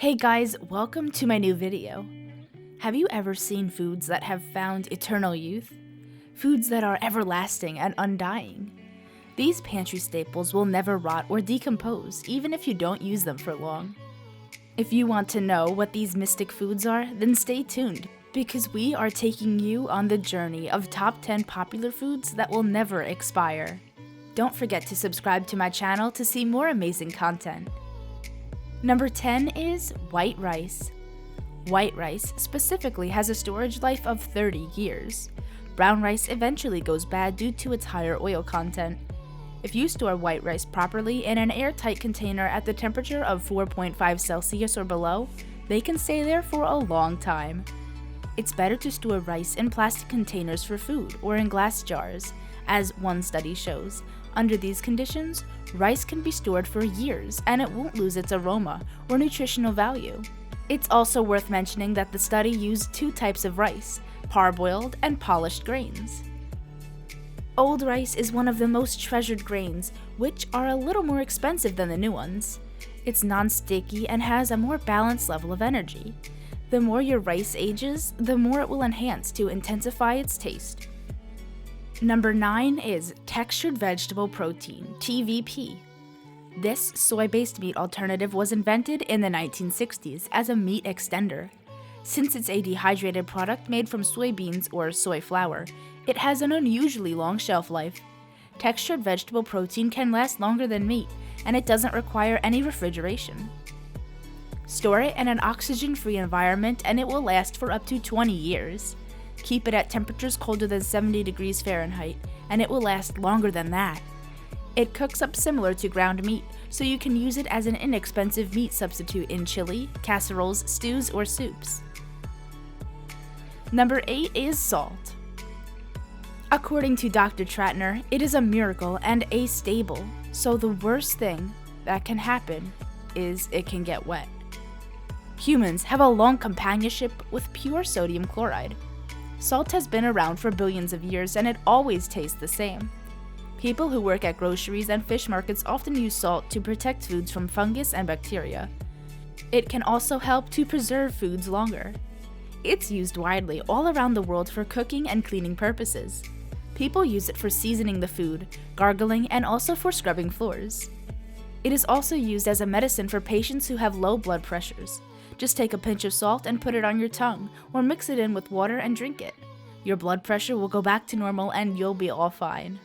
Hey guys, welcome to my new video. Have you ever seen foods that have found eternal youth? Foods that are everlasting and undying? These pantry staples will never rot or decompose, even if you don't use them for long. If you want to know what these mystic foods are, then stay tuned, because we are taking you on the journey of top 10 popular foods that will never expire. Don't forget to subscribe to my channel to see more amazing content. Number 10 is white rice. White rice specifically has a storage life of 30 years. Brown rice eventually goes bad due to its higher oil content. If you store white rice properly in an airtight container at the temperature of 4.5 Celsius or below, they can stay there for a long time. It's better to store rice in plastic containers for food or in glass jars, as one study shows. Under these conditions, rice can be stored for years and it won't lose its aroma or nutritional value. It's also worth mentioning that the study used two types of rice, parboiled and polished grains. Old rice is one of the most treasured grains, which are a little more expensive than the new ones. It's non-sticky and has a more balanced level of energy. The more your rice ages, the more it will enhance to intensify its taste. Number 9 is textured vegetable protein, TVP. This soy-based meat alternative was invented in the 1960s as a meat extender. Since it's a dehydrated product made from soybeans or soy flour, it has an unusually long shelf life. Textured vegetable protein can last longer than meat, and it doesn't require any refrigeration. Store it in an oxygen-free environment and it will last for up to 20 years. Keep it at temperatures colder than 70 degrees Fahrenheit, and it will last longer than that. It cooks up similar to ground meat, so you can use it as an inexpensive meat substitute in chili, casseroles, stews, or soups. Number 8 is salt. According to Dr. Tratner, it is a miracle and astable, so the worst thing that can happen is it can get wet. Humans have a long companionship with pure sodium chloride. Salt has been around for billions of years and it always tastes the same. People who work at groceries and fish markets often use salt to protect foods from fungus and bacteria. It can also help to preserve foods longer. It's used widely all around the world for cooking and cleaning purposes. People use it for seasoning the food, gargling, and also for scrubbing floors. It is also used as a medicine for patients who have low blood pressures. Just take a pinch of salt and put it on your tongue, or mix it in with water and drink it. Your blood pressure will go back to normal and you'll be all fine.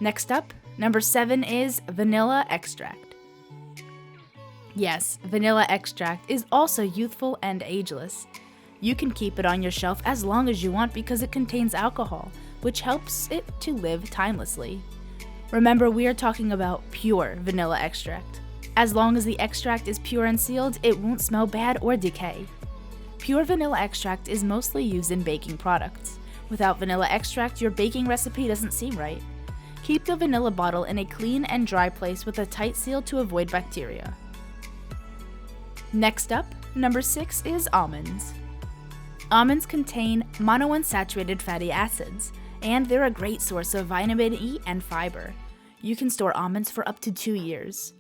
Next up, number 7 is vanilla extract. Yes, vanilla extract is also youthful and ageless. You can keep it on your shelf as long as you want because it contains alcohol, which helps it to live timelessly. Remember, we are talking about pure vanilla extract. As long as the extract is pure and sealed, it won't smell bad or decay. Pure vanilla extract is mostly used in baking products. Without vanilla extract, your baking recipe doesn't seem right. Keep the vanilla bottle in a clean and dry place with a tight seal to avoid bacteria. Next up, number 6 is almonds. Almonds contain monounsaturated fatty acids, and they're a great source of vitamin E and fiber. You can store almonds for up to 2 years.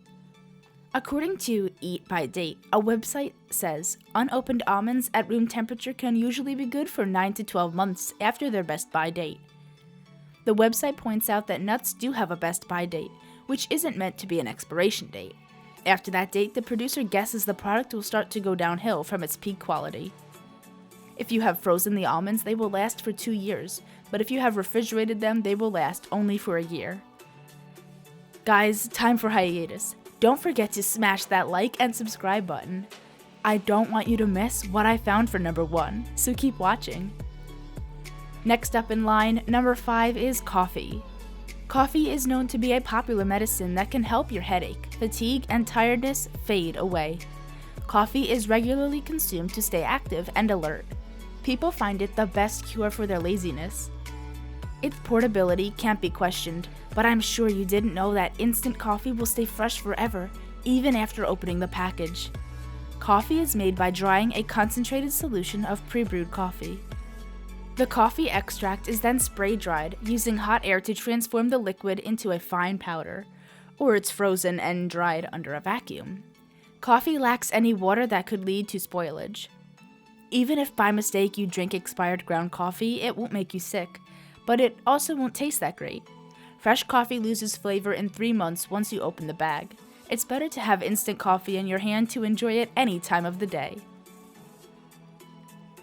According to Eat by Date, a website says unopened almonds at room temperature can usually be good for 9 to 12 months after their best by date. The website points out that nuts do have a best by date, which isn't meant to be an expiration date. After that date, the producer guesses the product will start to go downhill from its peak quality. If you have frozen the almonds, they will last for 2 years, but if you have refrigerated them, they will last only for a year. Guys, time for hiatus. Don't forget to smash that like and subscribe button. I don't want you to miss what I found for number 1, so keep watching. Next up in line, number 5 is coffee. Coffee is known to be a popular medicine that can help your headache, fatigue, and tiredness fade away. Coffee is regularly consumed to stay active and alert. People find it the best cure for their laziness. Its portability can't be questioned, but I'm sure you didn't know that instant coffee will stay fresh forever, even after opening the package. Coffee is made by drying a concentrated solution of pre-brewed coffee. The coffee extract is then spray-dried, using hot air to transform the liquid into a fine powder, or it's frozen and dried under a vacuum. Coffee lacks any water that could lead to spoilage. Even if by mistake you drink expired ground coffee, it won't make you sick, but it also won't taste that great. Fresh coffee loses flavor in 3 months once you open the bag. It's better to have instant coffee in your hand to enjoy it any time of the day.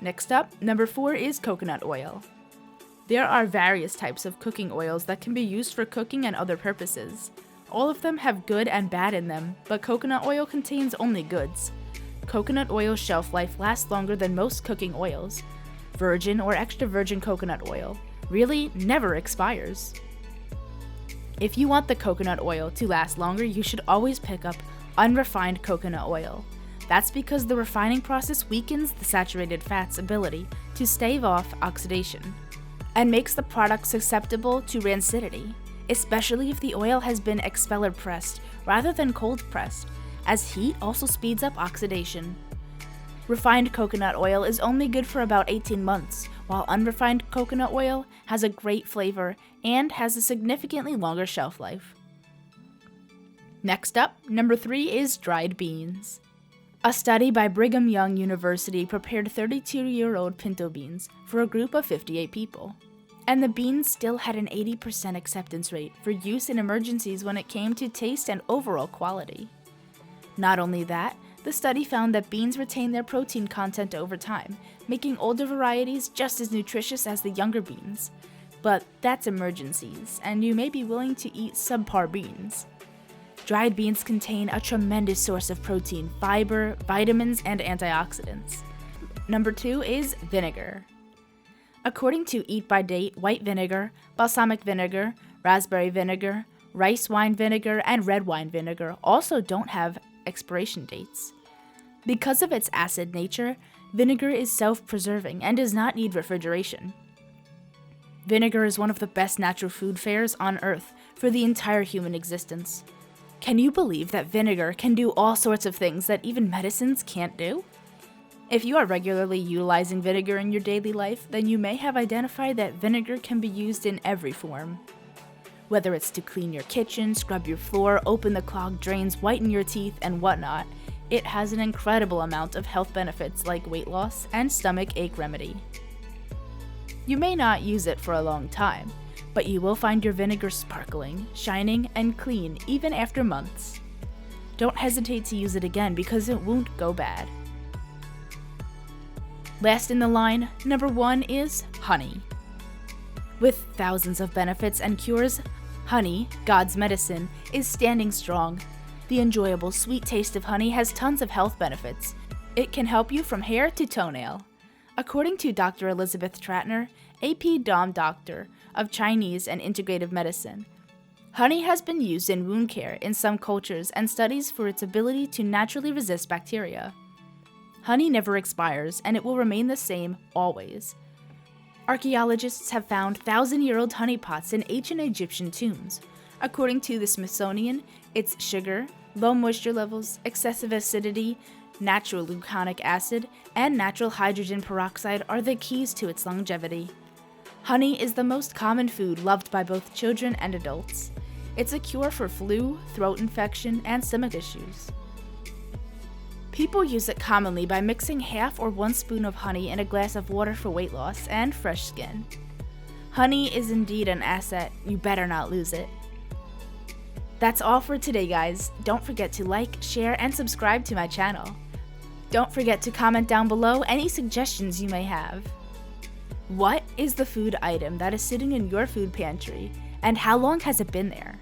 Next up, number 4 is coconut oil. There are various types of cooking oils that can be used for cooking and other purposes. All of them have good and bad in them, but coconut oil contains only goods. Coconut oil shelf life lasts longer than most cooking oils. Virgin or extra virgin coconut oil really never expires. If you want the coconut oil to last longer, you should always pick up unrefined coconut oil. That's because the refining process weakens the saturated fat's ability to stave off oxidation and makes the product susceptible to rancidity, especially if the oil has been expeller pressed rather than cold pressed, as heat also speeds up oxidation. Refined coconut oil is only good for about 18 months, while unrefined coconut oil has a great flavor and has a significantly longer shelf life. Next up, number 3 is dried beans. A study by Brigham Young University prepared 32-year-old pinto beans for a group of 58 people, and the beans still had an 80% acceptance rate for use in emergencies when it came to taste and overall quality. Not only that, the study found that beans retain their protein content over time, making older varieties just as nutritious as the younger beans. But that's emergencies, and you may be willing to eat subpar beans. Dried beans contain a tremendous source of protein, fiber, vitamins, and antioxidants. Number 2 is vinegar. According to Eat by Date, white vinegar, balsamic vinegar, raspberry vinegar, rice wine vinegar, and red wine vinegar also don't have expiration dates. Because of its acid nature, vinegar is self-preserving and does not need refrigeration. Vinegar is one of the best natural food fairs on Earth for the entire human existence. Can you believe that vinegar can do all sorts of things that even medicines can't do? If you are regularly utilizing vinegar in your daily life, then you may have identified that vinegar can be used in every form. Whether it's to clean your kitchen, scrub your floor, open the clogged drains, whiten your teeth, and whatnot, it has an incredible amount of health benefits like weight loss and stomach ache remedy. You may not use it for a long time, but you will find your vinegar sparkling, shining, and clean even after months. Don't hesitate to use it again because it won't go bad. Last in the line, number 1 is honey. With thousands of benefits and cures, honey, God's medicine, is standing strong. The enjoyable sweet taste of honey has tons of health benefits. It can help you from hair to toenail. According to Dr. Elizabeth Tratner, AP Dom Doctor of Chinese and Integrative Medicine, honey has been used in wound care in some cultures and studies for its ability to naturally resist bacteria. Honey never expires, and it will remain the same always. Archaeologists have found 1,000-year-old honey pots in ancient Egyptian tombs. According to the Smithsonian, its sugar, low moisture levels, excessive acidity, natural gluconic acid, and natural hydrogen peroxide are the keys to its longevity. Honey is the most common food loved by both children and adults. It's a cure for flu, throat infection, and stomach issues. People use it commonly by mixing half or 1 spoon of honey in a glass of water for weight loss and fresh skin. Honey is indeed an asset, you better not lose it. That's all for today, guys. Don't forget to like, share, and subscribe to my channel. Don't forget to comment down below any suggestions you may have. What is the food item that is sitting in your food pantry, and how long has it been there?